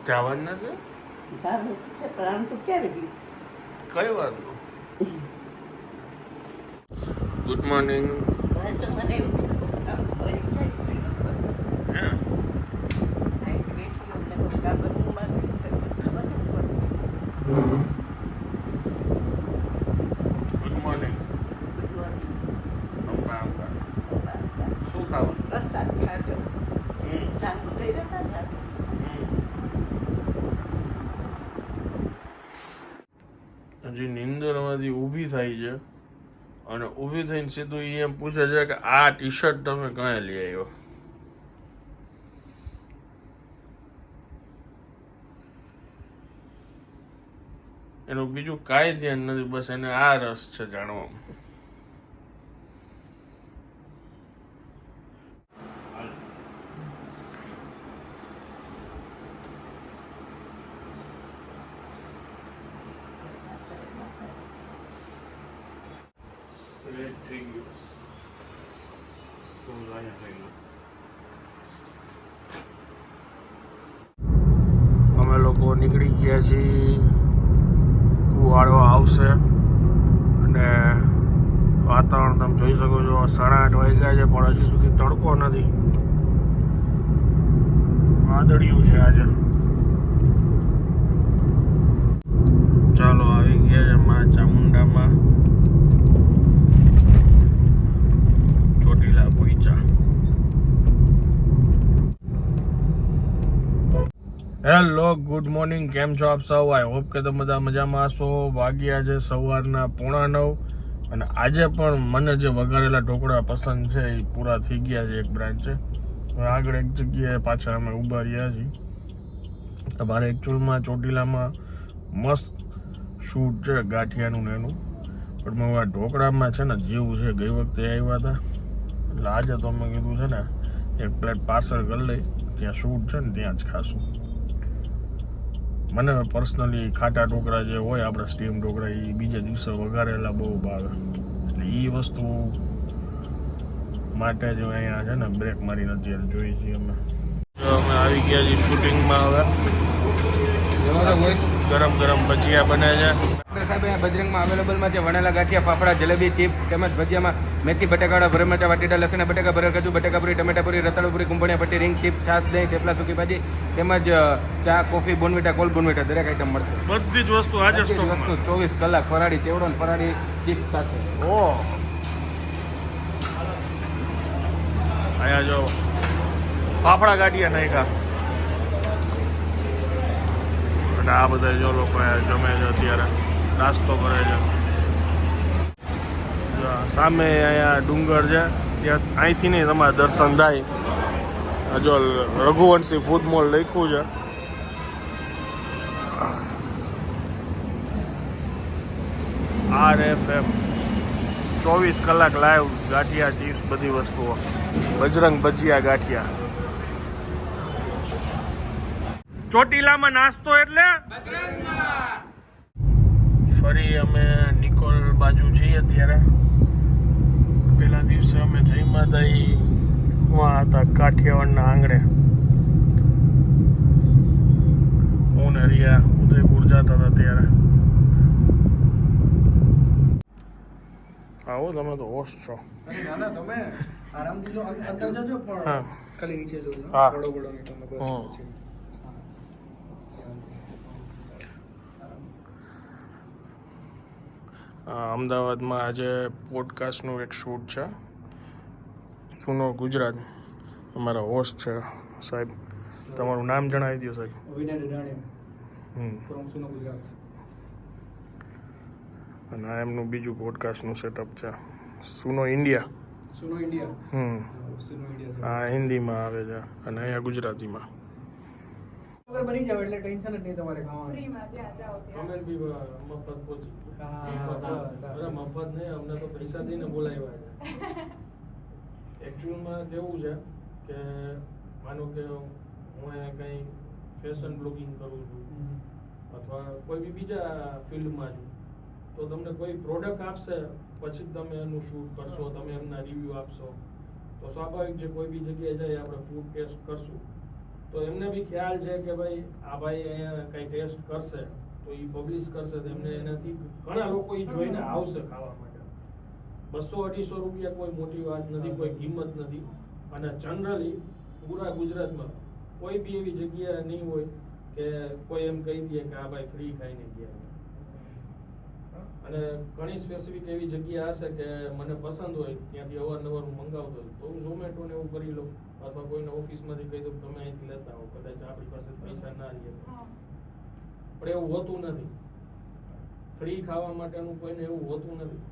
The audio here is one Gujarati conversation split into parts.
જવાનું નથી? જવાનું છે પણ આમ તો ક્યારે ગયું? કઈ વાતનું? Good morning. હવે તો મને એવું છે કે કામ કરી જાય તો ખબર. અહીં બેઠી અમને કોઈ કામ બનવું ખબર નથી પડતી. Good morning. Good morning. શું ખાવું? રસ્તા ખાજો ચાંદુ થઈ રહ્યા હતા ને હજી નીંદરમાંથી ઊભી થાય છે અને ઊભી થઈને સીધું ઈ એમ પૂછે છે કે આ ટી શર્ટ તમે ક્યાં લઈ આવ્યો? એનું બીજું કાંઈ ધ્યાન નથી, બસ એને આ રસ છે જાણવામાં. અમે લોકો નીકળી ગયા છીએ. કુવાડો આવશે અને વાતાવરણ તમે જોઈ શકો છો. 8:30 વાગ્યા છે પણ હજી સુધી તડકો નથી. વાદળિયું છે આજે. ચાલો આવી ગયા છે માં ચામુંડામાં. ચોટીલા પહોંચ્યા. Hello, good morning. કેમ છો આપ સૌ? આઈ હોપ કે તમે બધા મજામાં હશો. વાગ્યા છે સવારના 8:45 અને આજે પણ મને જે વઘારેલા ઢોકળા પસંદ છે એ પૂરા થઈ ગયા છે. એક બ્રાન્ચ છે. હવે આગળ એક જગ્યાએ પાછા અમે ઊભા રહ્યા છીએ. અમારે એકચ્યુઅલમાં ચોટીલામાં મસ્ત શૂટ છે ગાંઠિયાનું ને એનું, પણ મેં આ ઢોકળામાં છે ને જેવું છે ગઈ વખતે આવ્યા હતા એટલે આજે તો અમે કીધું છે ને એક પ્લેટ પાર્સલ કરી લઈ. ત્યાં શૂટ છે ને ત્યાં જ ખાશું. મને પર્સનલી ખાટા ઢોકળા જે હોય આપણે સ્ટીમ ઢોકળા એ બીજા દિવસે વઘારેલા બહુ ભાવે. એટલે એ વસ્તુ માટે જ અહીંયા છે ને બ્રેક મારીને અત્યારે જોઈએ છીએ અમે. અમે આવી ગયા છીએ શૂટિંગમાં. હવે ગરમ ગરમ ભજીયા બને છે. સાહેબ અહીંયા બજરંગમાં અવેલેબલમાં છે વણેલા ગાંઠિયા, ફાફડા, જલેબી, ચીપ તેમજ ભજીયામાં મેથી બટાકાવાળા, ભરે મરચા, વાટીડા, લસણ, બટાકા, ભરે કાજુ, બટાકા પૂરી, ટમેટા પૂરી, રતાળુ પૂરી, કુંભણિયા પટ્ટી, રીંગ, ચીપ, છાશ, દહીં, થેપલા, સૂકી ભાજી તેમજ ચા, કોફી, બોનવીટા, કોલ્ડ બોનવીટા દરેક આઈટમ મળશે. બધી જ વસ્તુ આજે બધી જ વસ્તુ 24 કલાક ફરાળી ચેવડો અને ફરાળી ચીપ સાથે. ઓહ, અહીંયા જો ફાફડા ગાંઠિયા નાખ્યા અને આ બધા જો લોકો જમે છે અત્યારે, નાસ્તો કરે છે. જો સામે અહીંયા ડુંગર છે, ત્યાં અહીંથી નહીં તમારે દર્શન થાય. જો રઘુવંશી ફૂડ મોલ લખ્યું છે. RFM 24 કલાક લાઈવ ગાંઠિયા, ચીપ્સ, બધી વસ્તુઓ. બજરંગ ભજીયા ગાંઠિયા. ચોટીલામાં નાસ્તો એટલે ફરી અમે નિકોલ બાજુ છીએ અત્યારે. પેલા દિવસે અમે જઈમાં હતા હતા કાઠિયાવાડના આંગણે. હું ને રિયા ઉદયપુર જતા હતા ત્યારે. આવો તમે તો હોશ છો. ના તમે આરામથી જો અંદર જજો પણ હા ખાલી નીચે જોજો. હા. બડો બડો નહીં તમને બસ. અમદાવાદમાં આજે પોડકાસ્ટનું એક શૂટ છે. સુનો ગુજરાત અમારા હોસ્ટ છે. સાહેબ તમારું નામ જણાવી દો સાહેબ. વિનય ડડાણી ફ્રોમ સુનો ગુજરાત. અને આ એમનું બીજું પોડકાસ્ટનું સેટઅપ છે સુનો ઇન્ડિયા. સુનો ઇન્ડિયા. સુનો ઇન્ડિયા હા, હિન્દીમાં આવે છે અને અહીંયા ગુજરાતીમાં. અગર બની જાવ એટલે ટેન્શન જ નહીં તમારે ખાવાનું. ફ્રીમાં જ્યાં જાઓ ત્યાં. અમે બી મફત પહોંચી હા, મફત નહીં, અમને તો પૈસા દઈને બોલાવ્યા છે. એકચ્યુઅલમાં કેવું છે કે માનો કે હું અહીંયા કંઈ ફેશન બ્લોગિંગ કરું છું અથવા કોઈ બી બીજા ફિલ્ડમાં છું, તો તમને કોઈ પ્રોડક્ટ આપશે પછી તમે એનું શૂટ કરશો, તમે એમના રિવ્યૂ આપશો. તો સ્વાભાવિક છે કોઈ બી જગ્યાએ જઈ આપણે ફૂડ ટેસ્ટ કરશું તો એમને બી ખ્યાલ છે કે ભાઈ આ ભાઈ અહીંયા કઈ ટેસ્ટ કરશે તો એ પબ્લિશ કરશે તો એમને એનાથી ઘણા લોકો એ જોઈને આવશે ખાવા માટે. 200-250 રૂપિયા કોઈ મોટી વાત નથી, કોઈ કિંમત નથી. અને જનરલી પૂરા ગુજરાતમાં કોઈ બી એવી જગ્યા નહીં હોય કે કોઈ એમ કહી દે કે આ ભાઈ ફ્રી ખાઈને ગયા. અને ઘણી સ્પેસિફિક એવી જગ્યા હશે કે મને પસંદ હોય ત્યાંથી અવારનવાર હું મંગાવતો હોય તો હું ઝોમેટો ને એવું કરી લઉં અથવા કોઈને ઓફિસમાંથી કહી દઉં તમે અહીંથી લેતા હો, કદાચ આપણી પાસે પૈસા ના લે. પણ એવું હોતું નથી. ફ્રી ખાવા માટેનું કોઈને એવું હોતું નથી.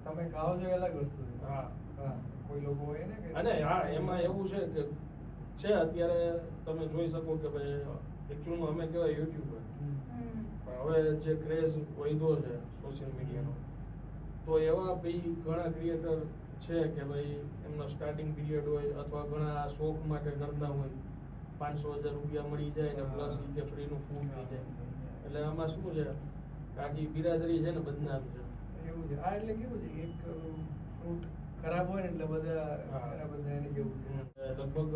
તમે ખાઓ છો અલગ વસ્તુ છે. હા હા, કોઈ લોકો હોય ને કે અને હા એમાં એવું છે કે છે અત્યારે તમે જોઈ શકો કે ભાઈ એકચ્યુઅલમાં અમે કહેવાય યુટ્યુબર, પણ હવે જે ક્રેઝ વધ્યો છે સોશિયલ મીડિયાનો, તો એવા બી ઘણા ક્રિએટર છે કે ભાઈ એમનો સ્ટાર્ટિંગ પીરિયડ હોય અથવા ઘણા શોખ માટે કરતા હોય, 500,000 રૂપિયા મળી જાય ને પ્લસ કે ફ્રીનું ફૂડ થઈ જાય. એટલે આમાં શું છે કે આખી બિરાદરી છે ને બદનામ છે. એવું છે. આ એટલે કેવું છે એક ફ્રૂટ ખરાબ હોય ને એટલે બધા એને જેવું છે. લગભગ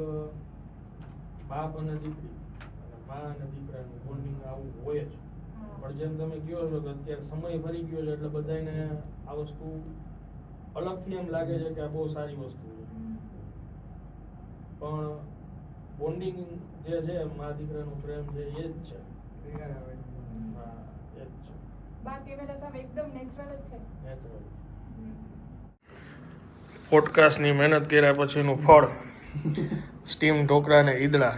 બાપ અને દીકરી અને મા અને દીકરાનું બોન્ડિંગ આવું હોય જ. પણ જેમ તમે કહો છો કે અત્યારે સમય ફરી ગયો છે એટલે બધાને આ વસ્તુ અલગથી એમ લાગે છે કે આ બહુ સારી વસ્તુ છે. પણ બોન્ડિંગ જે છે મા દીકરાનો પ્રેમ છે એ જ છે. હા એ જ છે. બાકી બધા સબ એકદમ નેચરલ જ છે. નેચરલ. પોડકાસ્ટની મહેનત કર્યા પછીનું ફળ સ્ટીમ ઢોકળા ને ઈદડા.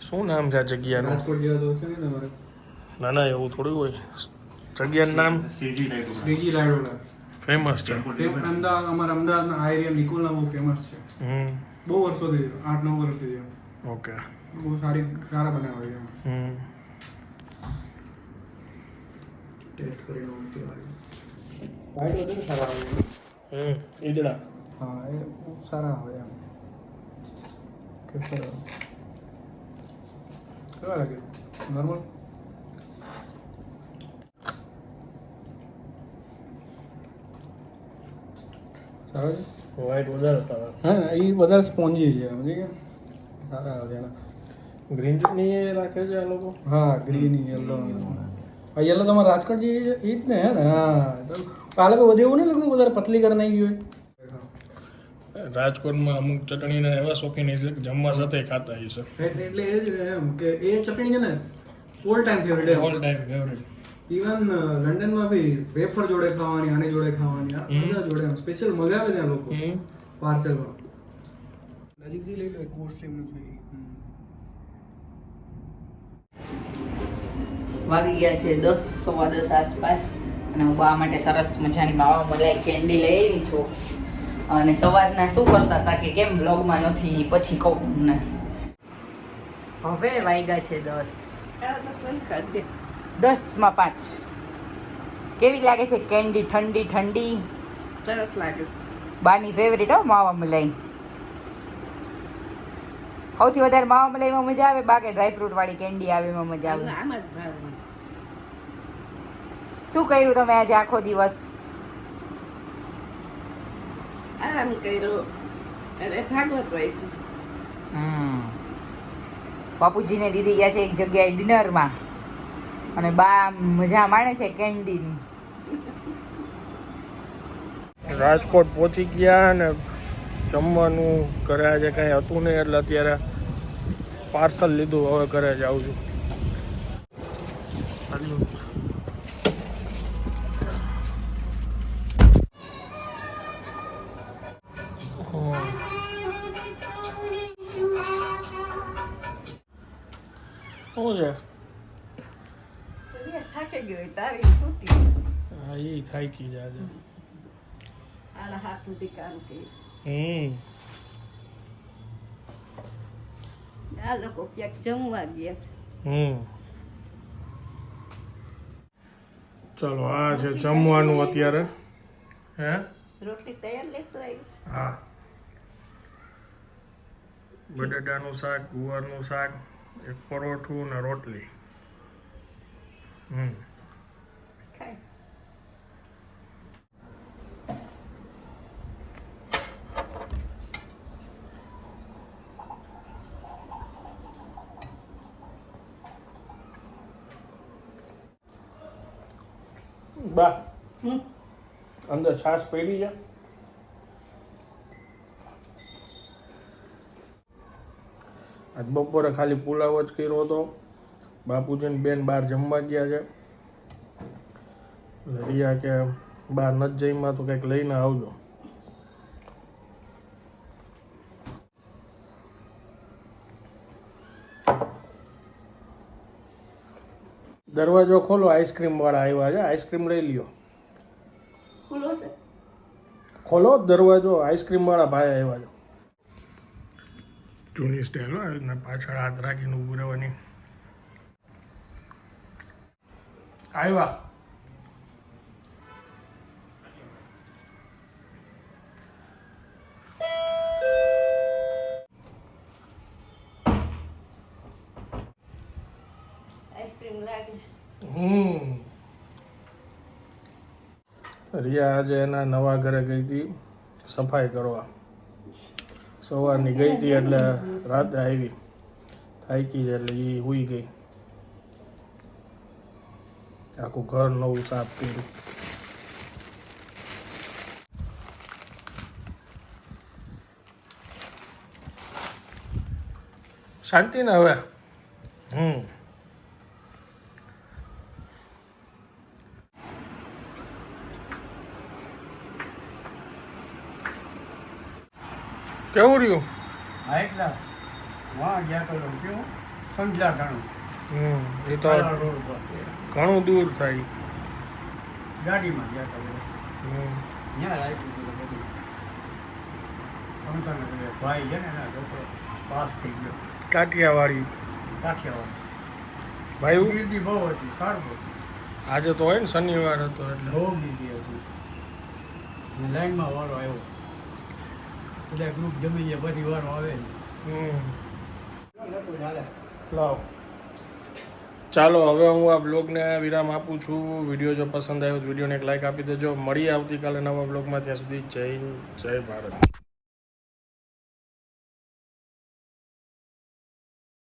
શું નામ છે આ જગ્યાનું? રાજકોટ જેવા તો હશે ને તમારે? ના ના એવું થોડું હોય. જગ્યાનું નામ શ્રીજી લાડોલા ફેમસ છે. અમદાવાદ, અમારા અમદાવાદના આ એરિયા નિકોલના બહુ ફેમસ છે. બહુ વર્ષોથી, 8-9 વર્ષથી છે. ઓકે. બહુ સારા બનાવે છે. ટેસ્ટ કરીને વાઈટ વધારે સારા આવે છે. ઈદડા. હા, એ બહુ સારા આવે એમ. કેસર કેવા લાગે? નોર્મલ? સારા છે? વ્હાઈટ વધારે સારા. હા, એ વધારે સ્પોન્જી છે, સમજી ગયા? સારા આવે એના. ગ્રીન ચટણી એ રાખે છે આ લોકો. હા, ગ્રીન યલો. આ યલો તમારે રાજકોટ જે છે એ જ ને? હે ને? હા, આ લોકો વધે એવું નહીં લાગતું વધારે પતલી કરી નાખી હોય? રાજકોટમાં અમુક ચટણીના એવા શોખીન છે કે જમવા સાથે ખાતા હશે. એટલે એ જ એમ કે એ ચટણી છે ને all time favourite. All time favourite. Even લંડનમાં બી વેફર જોડે ખાવાની, આની જોડે ખાવાની, આ બધા જોડે એમ સ્પેશિયલ મગાવે ત્યાં લોકો પાર્સલમાં. નજીકથી લઈ લો કોસ્ટ એમનું છે. વાગી ગયા છે 10-10 આસપાસ અને હું બા માટે સરસ મજાની માવા મલાઈ કેન્ડી લઈ આવી છું. અને સવારના શું કરતા હતા કે કેમ બ્લોગમાં નથી પછી કહું તમને. હવે વાગ્યા છે 10. 10માં 5. કેવી લાગે છે કેન્ડી? ઠંડી ઠંડી સરસ લાગે. બાની ફેવરેટ હો માવા મલાઈ. સૌથી વધારે માવા મલાઈમાં મજા આવે બા કે ડ્રાયફ્રૂટ વાળી કેન્ડી આવે એમાં મજા આવે? શું કર્યું તમે આજે આખો દિવસ? આરામ કર્યો અને ભાગવત વાંચી. બાપુજીને દીદી ગયા છે એક જગ્યાએ ડિનરમાં અને બા મજા માણે છે કેન્ડીની. રાજકોટ પહોંચી ગયા ને જમવાનું ઘરે આજે કંઈ હતું નહીં એટલે અત્યારે પાર્સલ લીધું. હવે ઘરે જાઉં છું. શું છે? થાકી ગયો તારી તૂટી. હા એ થાકી જાય છે. આના હાથ સુધી કામ કર્યું. આ લોકો ક્યાંક જમવા ગયા. ચલો આ છે જમવાનું અત્યારે. હે રોટલી તૈયાર લેતો આવી. હા, બટાટાનું શાક, ગુવારનું શાક, એક પરોઠું ને રોટલી. ખાય. બા હમ અંદર છાશ પડી છે. આજ બપોરે ખાલી પુલાવ જ કર્યો હતો. બાપુજીને બેન બહાર જમવા ગયા છે. એટલે રિયા કે બહાર નથી જઈમાં તો કંઈક લઈને આવજો. દરવાજો ખોલો, આઈસ્ક્રીમ વાળા આવ્યા છે, આઈસ્ક્રીમ લઈ લ્યો. ખુલ્લો છે ખોલો દરવાજો, આઈસ્ક્રીમ વાળા ભાઈ આવ્યા છે. જૂની સ્ટાઈલ આવી રીતના પાછળ હાથ રાખીને ઊભું રહેવાની. આવ્યા. આઈસ્ક્રીમ લાગે છે રિયા આજે એના નવા ઘરે ગઈ હતી સફાઈ કરવા. સવારની ગઈ હતી એટલે રાતે આવી, થાકી છે એટલે એ હુઈ ગઈ. આખું ઘર નવું સાફ કર્યું. શાંતિ ને હવે. કેવું રહ્યું? હાઈ ક્લાસ વાં ગયા તો કેવું સમજા ઘણું એ તો રોડ ઉપર ઘણું દૂર થાય. ગાડીમાં ગયા તો બધા ત્યાં રાખ્યું હતું બધું ફંક્શન ભાઈ છે ને એના છોકરો પાસ થઈ ગયો કાઠિયાવાડી કાઠિયાવાડ. ભાઈ ગીર્દી બહુ હતી, સારું હતું, આજે તો હોય ને શનિવાર હતો એટલે બહુ ગીર્દી હતી. ને લાઈનમાં વાળો આવ્યો, બધા ગ્રુપ જમી જાય બધી વારો આવે ને. ચાલે. લાવ. ચાલો હવે હું આ બ્લોગને વિરામ આપું છું. વિડીયો જો પસંદ આવ્યો તો વિડીયોને એક લાઈક આપી દેજો. મળીએ આવતીકાલે નવા બ્લોગમાં. ત્યાં સુધી જય ભારત.